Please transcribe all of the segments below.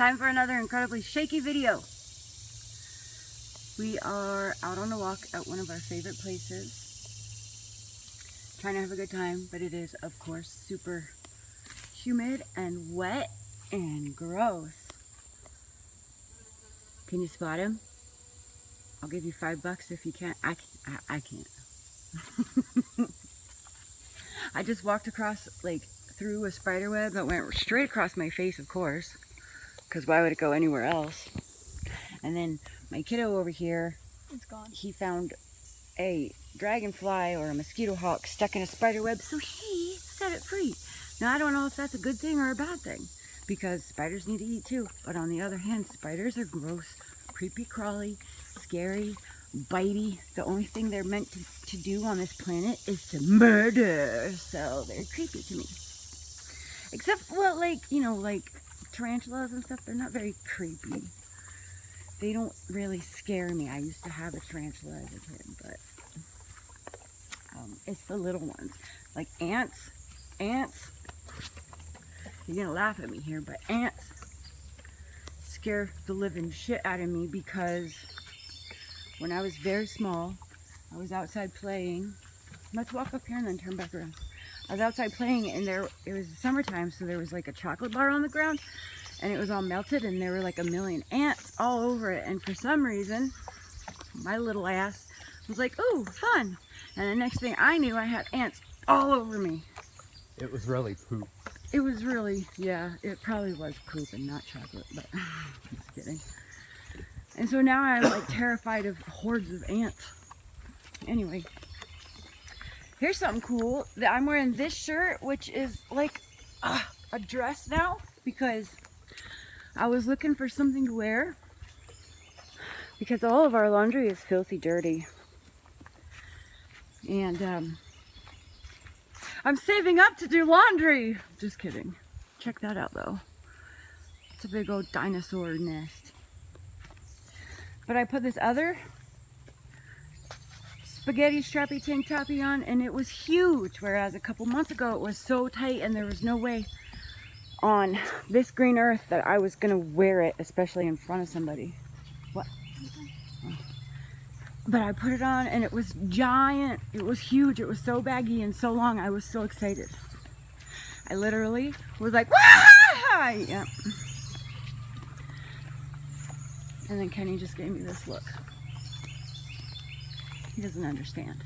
Time for another incredibly shaky video. We are out on a walk at one of our favorite places. Trying to have a good time, but it is, of course, super humid and wet and gross. Can you spot him? I'll give you $5 if you can't. I can't. I just walked across, like, through a spider web that went straight across my face, of course, because why would it go anywhere else? And then my kiddo over here, it's gone. He found a dragonfly or a mosquito hawk stuck in a spider web, so he set it free. Now, I don't know if that's a good thing or a bad thing, because spiders need to eat too. But on the other hand, spiders are gross, creepy, crawly, scary, bitey. The only thing they're meant to do on this planet is to murder, so they're creepy to me. Except, well, like, you know, like tarantulas and stuff, they're not very creepy. They don't really scare me. I used to have a tarantula as a kid, but it's the little ones. Like ants. You're gonna laugh at me here, but ants scare the living shit out of me, because when I was very small, I was outside playing. Let's walk up here and then turn back around. I was outside playing, and it was summertime, so there was like a chocolate bar on the ground, and it was all melted, and there were like a million ants all over it. And for some reason, my little ass was like, "Ooh, fun!" And the next thing I knew, I had ants all over me. It was really poop. It was really, yeah, it probably was poop and not chocolate, but just kidding. And so now I'm like terrified of hordes of ants. Anyway, here's something cool. I'm wearing this shirt, which is like a dress now, because I was looking for something to wear, because all of our laundry is filthy dirty. And I'm saving up to do laundry. Just kidding. Check that out though. It's a big old dinosaur nest. But I put this other spaghetti strappy tank toppy on, and it was huge, whereas a couple months ago it was so tight and there was no way on this green earth that I was gonna wear it, especially in front of somebody. What? Oh. But I put it on and it was giant. It was huge. It was so baggy and so long. I was so excited. I literally was like, "Wah!" Yeah. And then Kenny just gave me this look. He doesn't understand.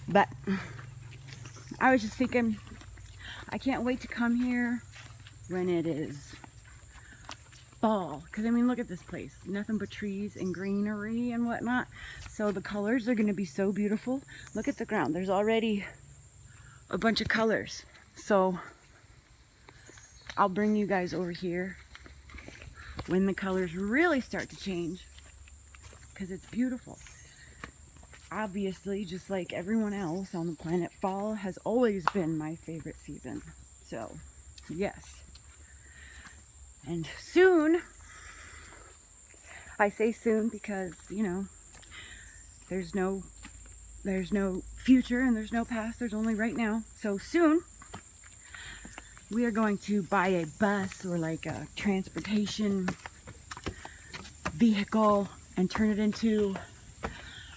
But I was just thinking, I can't wait to come here when it is fall, because I mean, look at this place, nothing but trees and greenery and whatnot, so the colors are going to be so beautiful. Look at the ground, there's already a bunch of colors, so I'll bring you guys over here when the colors really start to change, because it's beautiful. Obviously, just like everyone else on the planet, fall has always been my favorite season, so yes. And soon, I say soon because, you know, there's no future and there's no past, there's only right now. So soon, we are going to buy a bus or like a transportation vehicle and turn it into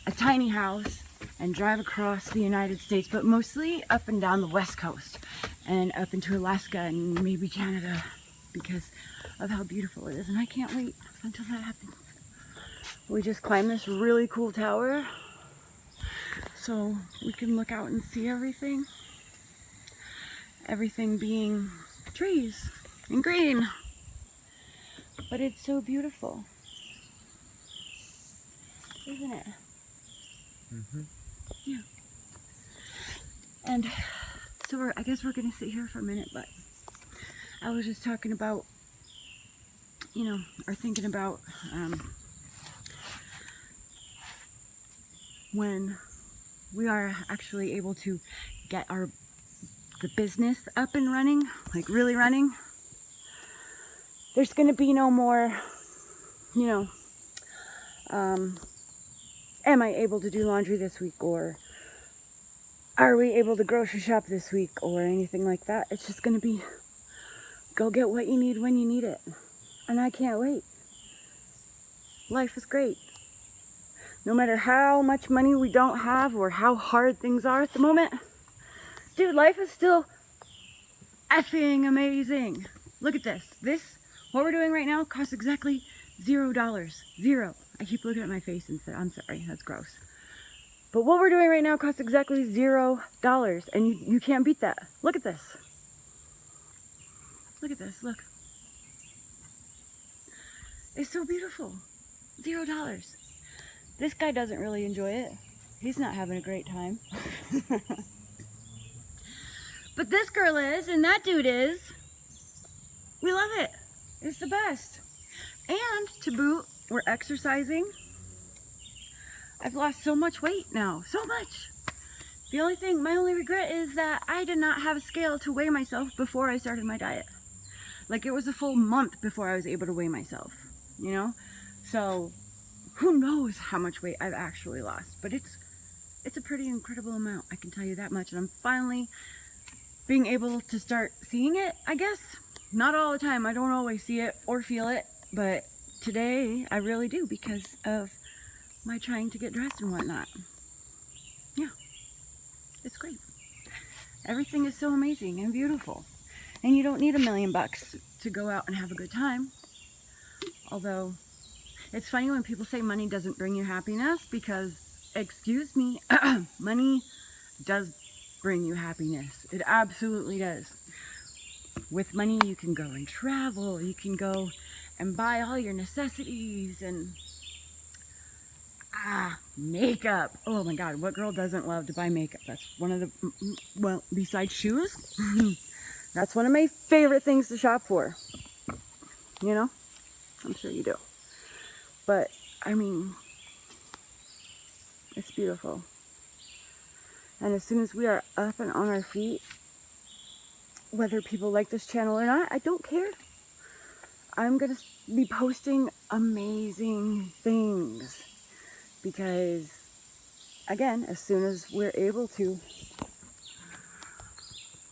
a tiny house and drive across the United States, but mostly up and down the West Coast and up into Alaska and maybe Canada, because of how beautiful it is, and I can't wait until that happens. We just climbed this really cool tower so we can look out and see everything. Everything being trees and green. But it's so beautiful, isn't it? Mm-hmm. Yeah. And so I guess we're gonna sit here for a minute, but I was just talking about, you know, or thinking about when we are actually able to get the business up and running, like really running. There's going to be no more, you know, am I able to do laundry this week, or are we able to grocery shop this week, or anything like that. It's just going to be go get what you need when you need it. And I can't wait. Life is great. No matter how much money we don't have or how hard things are at the moment, dude, life is still effing amazing. Look at this. What we're doing right now costs exactly $0. Zero. I keep looking at my face and say, I'm sorry, that's gross. But what we're doing right now costs exactly $0. And you can't beat that. Look at this. Look at this, look. It's so beautiful. $0. This guy doesn't really enjoy it. He's not having a great time. But this girl is, and that dude is. We love it. It's the best. And to boot, we're exercising. I've lost so much weight now, so much. My only regret is that I did not have a scale to weigh myself before I started my diet. Like, it was a full month before I was able to weigh myself, you know? So who knows how much weight I've actually lost, but it's a pretty incredible amount, I can tell you that much. And I'm finally being able to start seeing it, I guess. Not all the time, I don't always see it or feel it, but today I really do because of my trying to get dressed and whatnot. Yeah, it's great. Everything is so amazing and beautiful. And you don't need $1 million to go out and have a good time. Although, it's funny when people say money doesn't bring you happiness because, excuse me, money does bring you happiness. It absolutely does. With money you can go and travel, you can go and buy all your necessities and makeup. Oh my god, what girl doesn't love to buy makeup? That's one of the, well, besides shoes, that's one of my favorite things to shop for. You know? I'm sure you do. But, I mean, it's beautiful. And as soon as we are up and on our feet, whether people like this channel or not, I don't care. I'm going to be posting amazing things. Because, again, as soon as we're able to,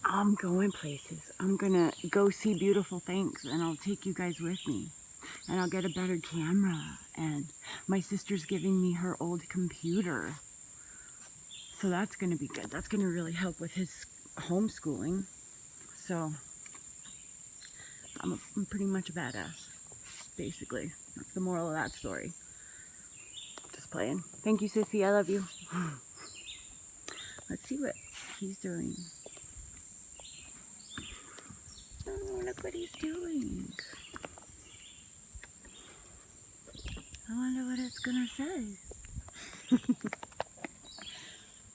I'm going places. I'm going to go see beautiful things, and I'll take you guys with me. And I'll get a better camera. And my sister's giving me her old computer. So that's going to be good. That's going to really help with his homeschooling. So, I'm pretty much a badass, basically. That's the moral of that story. Just playing. Thank you, Sissy. I love you. Let's see what he's doing. Oh, look what he's doing. I wonder what it's gonna say.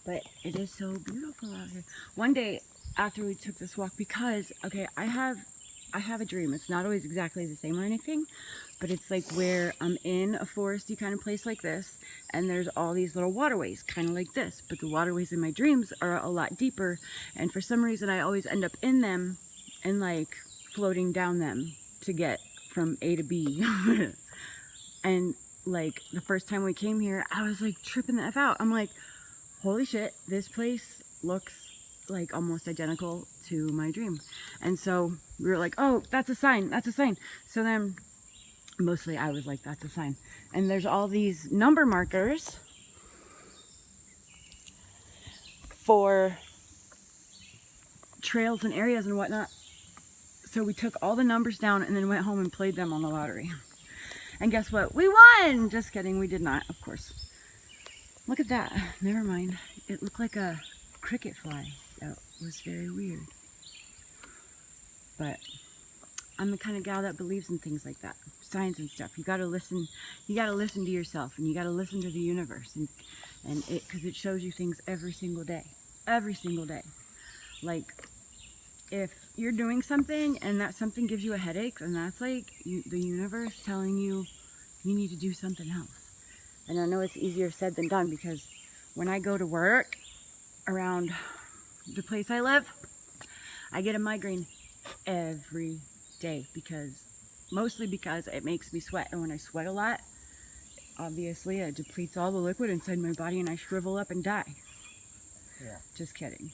But it is so beautiful out here. One day after we took this walk, because, okay, I have a dream. It's not always exactly the same or anything, but it's like where I'm in a foresty kind of place like this, and there's all these little waterways, kind of like this, but the waterways in my dreams are a lot deeper, and for some reason I always end up in them and like floating down them to get from A to B. And like the first time we came here, I was like tripping the F out. I'm like, holy shit, this place looks like almost identical to my dream. And so we were like, oh, that's a sign, that's a sign. So then mostly I was like, that's a sign. And there's all these number markers for trails and areas and whatnot. So we took all the numbers down and then went home and played them on the lottery. And guess what? We won! Just kidding, we did not, of course. Look at that. Never mind. It looked like a cricket fly. That was very weird. But I'm the kind of gal that believes in things like that. Signs and stuff. You gotta listen to yourself, and you gotta listen to the universe, and it, because it shows you things every single day. Every single day. Like, if you're doing something and that something gives you a headache, then that's like the universe telling you you need to do something else. And I know it's easier said than done, because when I go to work around the place I live, I get a migraine every day, mostly because it makes me sweat. And when I sweat a lot, obviously it depletes all the liquid inside my body and I shrivel up and die. Yeah. Just kidding.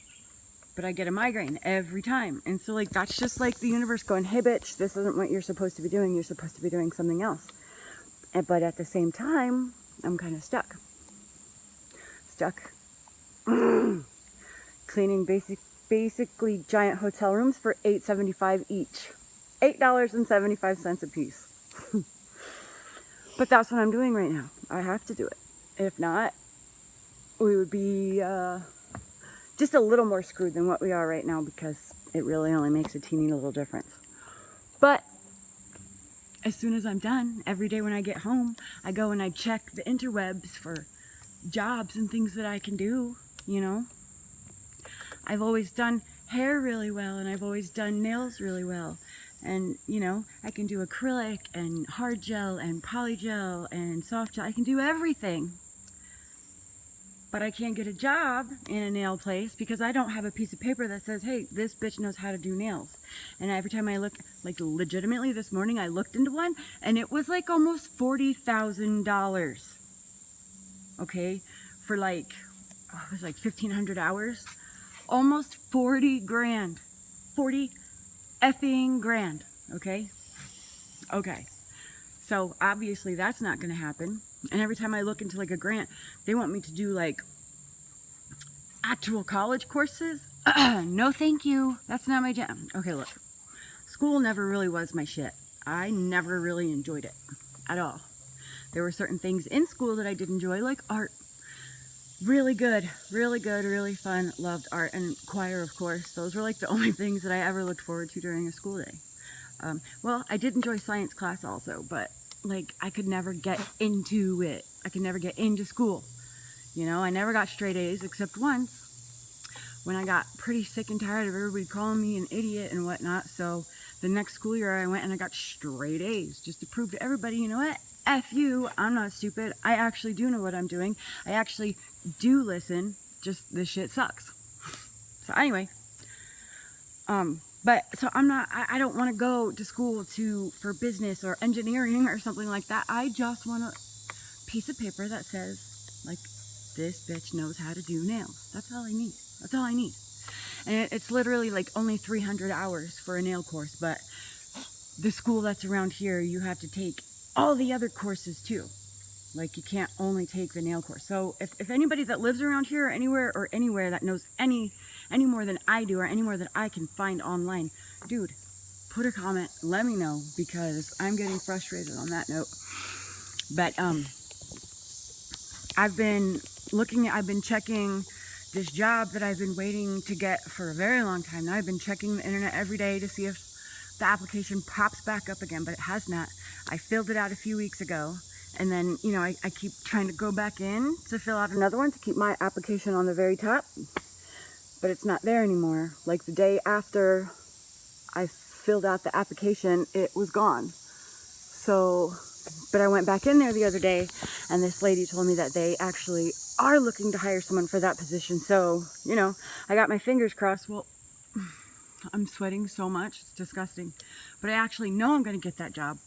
but I get a migraine every time. And so like, that's just like the universe going, hey bitch, this isn't what you're supposed to be doing. You're supposed to be doing something else. But at the same time, I'm kind of stuck. Cleaning basically giant hotel rooms for $8.75 each. $8.75 a piece. But that's what I'm doing right now. I have to do it. If not, we would be just a little more screwed than what we are right now, because it really only makes a teeny little difference. But as soon as I'm done, every day when I get home, I go and I check the interwebs for jobs and things that I can do, you know. I've always done hair really well, and I've always done nails really well. And, you know, I can do acrylic and hard gel and polygel and soft gel. I can do everything. But I can't get a job in a nail place because I don't have a piece of paper that says, hey, this bitch knows how to do nails. And every time I look, like legitimately this morning, I looked into one and it was like almost $40,000. Okay? For like, it was like 1,500 hours. Almost 40 grand. 40 effing grand. Okay? Okay. So obviously that's not going to happen. And every time I look into like a grant, they want me to do like actual college courses. No, thank you. That's not my jam. Okay, look. School never really was my shit. I never really enjoyed it at all. There were certain things in school that I did enjoy, like art. Really good, really fun. Loved art and choir, of course. Those were like the only things that I ever looked forward to during a school day. Well, I did enjoy science class also, but like I could never get into it. I could never get into school. You know, I never got straight A's except once when I got pretty sick and tired of everybody calling me an idiot and whatnot. So the next school year I went and I got straight A's just to prove to everybody, you know what? F you, I'm not stupid. I actually do know what I'm doing. I actually do listen. Just this shit sucks. So anyway, but so I don't want to go to school for business or engineering or something like that. I just want a piece of paper that says, like, this bitch knows how to do nails. That's all I need. That's all I need. And it's literally like only 300 hours for a nail course, but the school that's around here, you have to take all the other courses too. Like, you can't only take the nail course. So if anybody that lives around here or anywhere that knows any more than I do, or any more than I can find online, dude, put a comment, let me know, because I'm getting frustrated on that note. But I've been checking this job that I've been waiting to get for a very long time now. I've been checking the internet every day to see if the application pops back up again, but it has not. I filled it out a few weeks ago, and then, you know, I keep trying to go back in to fill out another one to keep my application on the very top, but it's not there anymore. Like the day after I filled out the application, it was gone. So, but I went back in there the other day, and this lady told me that they actually are looking to hire someone for that position. So, you know, I got my fingers crossed. Well, I'm sweating so much, it's disgusting. But I actually know I'm going to get that job.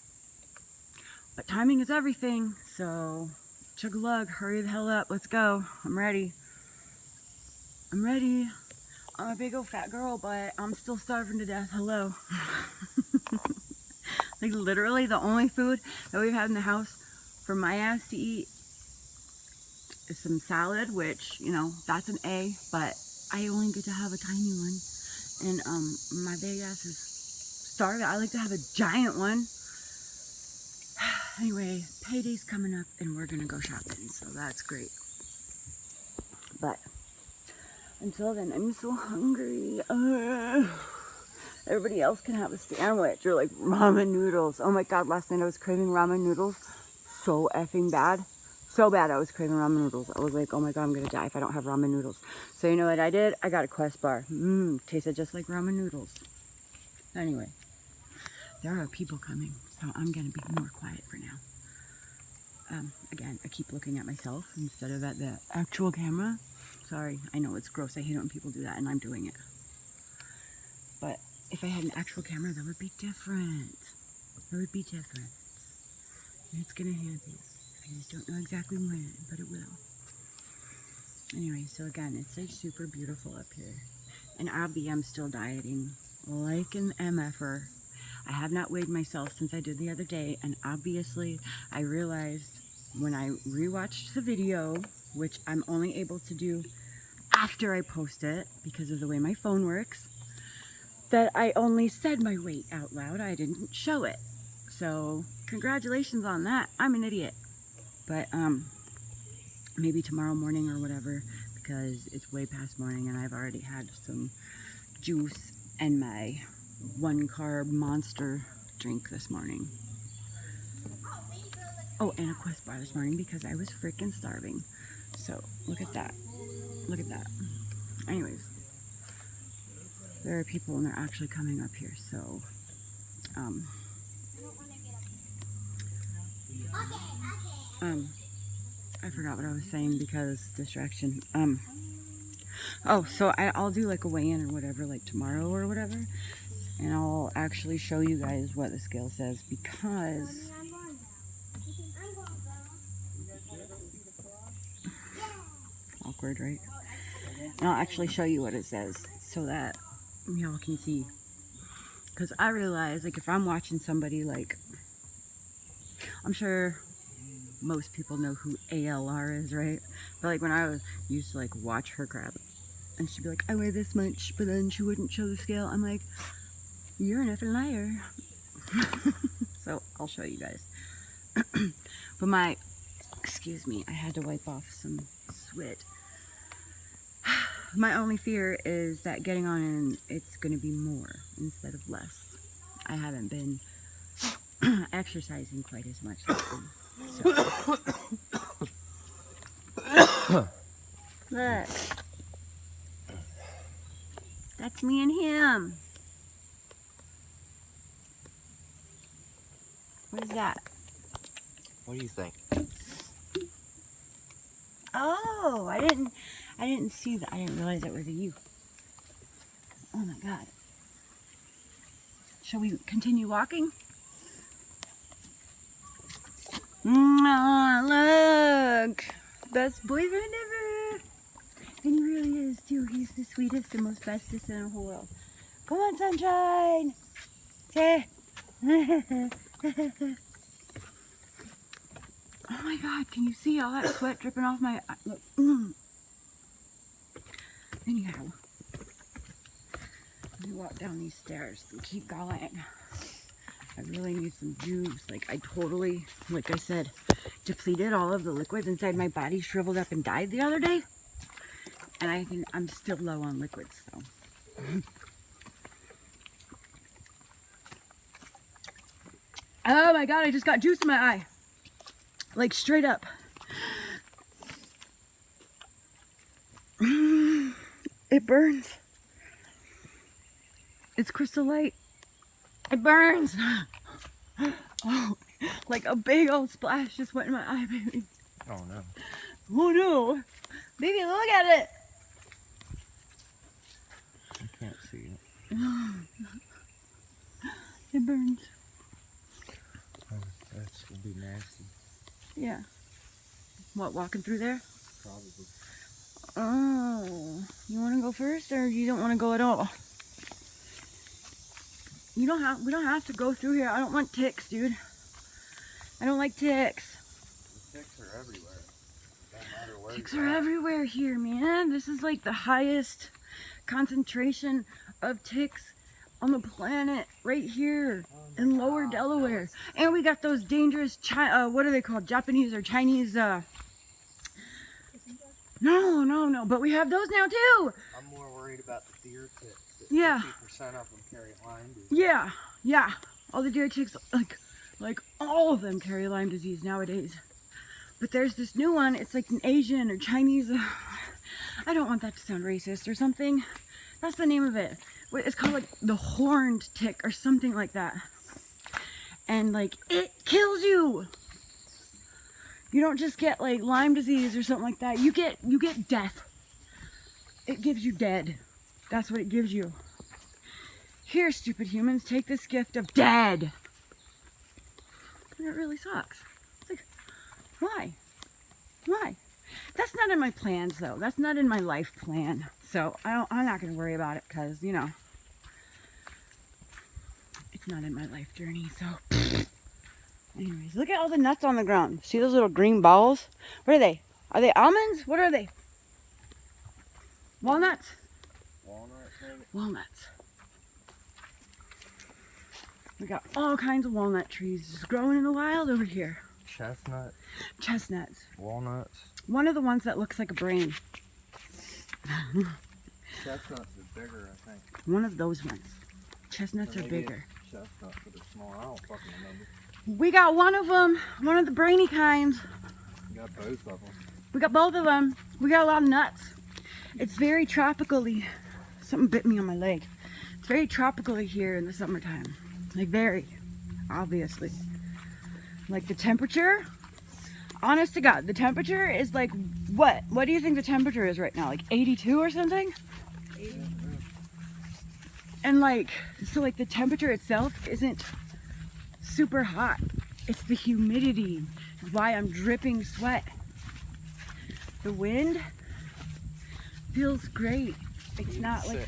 But timing is everything, so chug-a-lug, hurry the hell up, let's go. I'm ready. I'm ready. I'm a big old fat girl, but I'm still starving to death. Hello. Like, literally the only food that we've had in the house for my ass to eat is some salad, which, you know, that's an A, but I only get to have a tiny one. And my big ass is starving. I like to have a giant one. Anyway, payday's coming up and we're gonna go shopping, so that's great. But until then, I'm so hungry. Everybody else can have a sandwich or like ramen noodles. Oh my god, last night I was craving ramen noodles so effing bad. So bad I was craving ramen noodles. I was like, oh my god, I'm gonna die if I don't have ramen noodles. So you know what I did? I got a Quest bar. Tasted just like ramen noodles. Anyway, there are people coming, so I'm gonna be more quiet for now. Again, I keep looking at myself instead of at the actual camera. Sorry, I know it's gross. I hate it when people do that, and I'm doing it. But if I had an actual camera, that would be different. That would be different. And it's gonna happen. I just don't know exactly when, but it will. Anyway, so again, it's like super beautiful up here. And I'm still dieting like an MFer. I have not weighed myself since I did the other day, and obviously I realized when I rewatched the video, which I'm only able to do after I post it because of the way my phone works, that I only said my weight out loud. I didn't show it. So congratulations on that. I'm an idiot. But maybe tomorrow morning or whatever, because it's way past morning and I've already had some juice and my 1-carb monster drink this morning. Oh, and a Quest bar this morning because I was freaking starving. So look at that. Look at that. Anyways, there are people and they're actually coming up here. So I forgot what I was saying because distraction. Oh, so I'll do like a weigh-in or whatever, like tomorrow or whatever, and I'll actually show you guys what the scale says because awkward, right? And I'll actually show you what it says so that y'all can see. Because I realize, like, if I'm watching somebody, like, I'm sure most people know who ALR is, right? But like when I used to like watch her crap, and she'd be like, I weigh this much, but then she wouldn't show the scale. I'm like, you're an effing liar. So I'll show you guys. But excuse me, I had to wipe off some sweat. My only fear is that getting on and it's going to be more instead of less. I haven't been exercising quite as much lately. So. Look. That's me and him. What is that? What do you think? Oh, I didn't see that. I didn't realize it was a you. Oh my God. Shall we continue walking? Look. Best boyfriend ever. And he really is too. He's the sweetest and most bestest in the whole world. Come on, sunshine. Say. Oh my God, can you see all that sweat dripping off my eye? Look. Anyhow, let me walk down these stairs and keep going. I really need some juice. Like I totally, like I said, depleted all of the liquids inside my body, shriveled up and died the other day. And I'm still low on liquids, so. Oh my God, I just got juice in my eye. Like straight up. It burns. It's crystal light. It burns. Oh, like a big old splash just went in my eye, baby. Oh no. Oh no. Baby, look at it. I can't see it. It burns. Oh, that's gonna be nasty. Yeah. What, walking through there? Probably. Oh, you want to go first, or you don't want to go at all? We don't have to go through here. I don't want ticks, dude. I don't like ticks. The ticks are everywhere. Doesn't matter where Ticks are everywhere here, man. This is like the highest concentration of ticks on the planet right here in lower Delaware. And we got those dangerous, what are they called? Japanese or Chinese, No, but we have those now too. I'm more worried about the deer ticks. Yeah. 50% of them carry Lyme disease. Yeah. All the deer ticks, like all of them carry Lyme disease nowadays. But there's this new one. It's like an Asian or Chinese. I don't want that to sound racist or something. That's the name of it. It's called like the horned tick or something like that. And like it kills you. You don't just get like Lyme disease or something like that. You get death. It gives you dead. That's what it gives you. Here, stupid humans, take this gift of dead. And it really sucks. It's like, why? Why? That's not in my plans, though. That's not in my life plan. So I'm not going to worry about it because, you know, it's not in my life journey. So, anyways, look at all the nuts on the ground. See those little green balls? What are they? Are they almonds? What are they? Walnuts? Walnut, maybe? Walnuts. We got all kinds of walnut trees just growing in the wild over here. Chestnut. Chestnuts. Walnuts. One of the ones that looks like a brain. Chestnuts are bigger, I think. One of those ones. Chestnuts Or are maybe bigger. it's chestnuts that are small. I don't fucking remember. We got one of them. One of the brainy kinds. We got both of them. We got both of them. We got a lot of nuts. It's very tropically. Something bit me on my leg. It's very tropically here in the summertime. Like very, obviously. Like the temperature, honest to God, the temperature is like what? What do you think the temperature is right now? Like 82 or something? 80. And like, so like the temperature itself isn't super hot. It's the humidity, why I'm dripping sweat. The wind feels great. It's not like,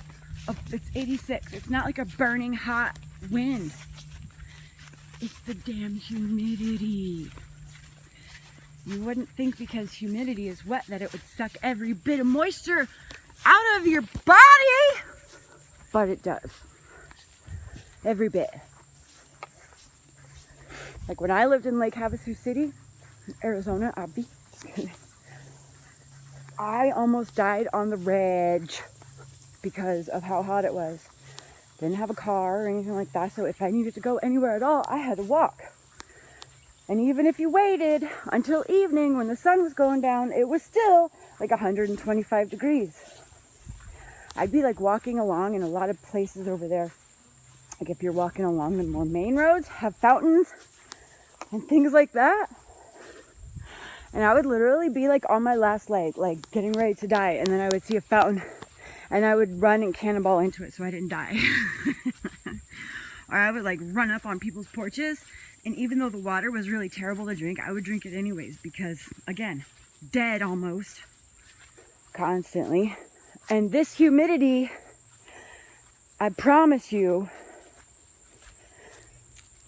it's 86. It's not like a burning hot wind. It's the damn humidity. You wouldn't think because humidity is wet that it would suck every bit of moisture out of your body, but it does. Every bit. Like when I lived in Lake Havasu City, Arizona, Abby, just kidding. I almost died on the ridge because of how hot it was. Didn't have a car or anything like that, so if I needed to go anywhere at all, I had to walk. And even if you waited until evening when the sun was going down, it was still like 125 degrees. I'd be like walking along in a lot of places over there. Like if you're walking along the more main roads, have fountains and things like that. And I would literally be like on my last leg, like getting ready to die. And then I would see a fountain and I would run and cannonball into it so I didn't die. Or I would like run up on people's porches. And even though the water was really terrible to drink, I would drink it anyways because, again, dead almost, constantly. And this humidity, I promise you,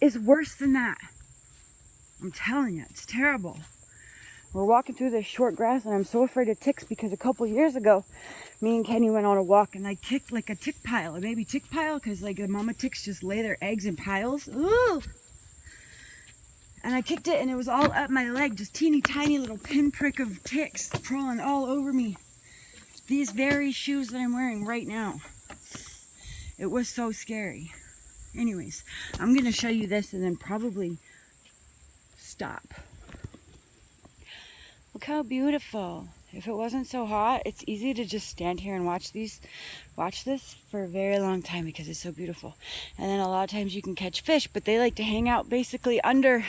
is worse than that. I'm telling you, it's terrible. We're walking through this short grass and I'm so afraid of ticks because a couple years ago, me and Kenny went on a walk and I kicked like a tick pile, a baby tick pile, because like the mama ticks just lay their eggs in piles. Ooh! And I kicked it and it was all up my leg, just teeny tiny little pinprick of ticks crawling all over me. These very shoes that I'm wearing right now. It was so scary. Anyways, I'm going to show you this and then probably stop. Look how beautiful. If it wasn't so hot, it's easy to just stand here and watch this for a very long time because it's so beautiful. And then a lot of times you can catch fish, but they like to hang out basically under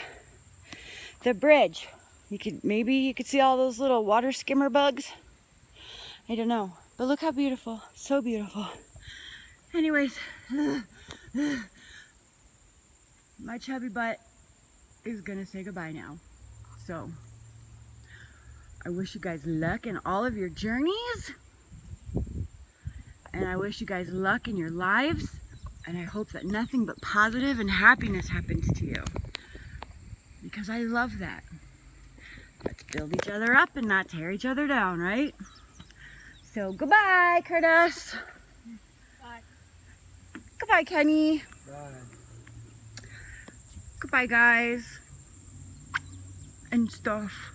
the bridge. Maybe you could see all those little water skimmer bugs. I don't know. But look how beautiful. So beautiful. Anyways, my chubby butt is gonna say goodbye now. So I wish you guys luck in all of your journeys. And I wish you guys luck in your lives. And I hope that nothing but positive and happiness happens to you. Because I love that. Let's build each other up and not tear each other down, right? So goodbye, Curtis. Bye. Goodbye, Kenny. Bye. Goodbye, guys. And stuff.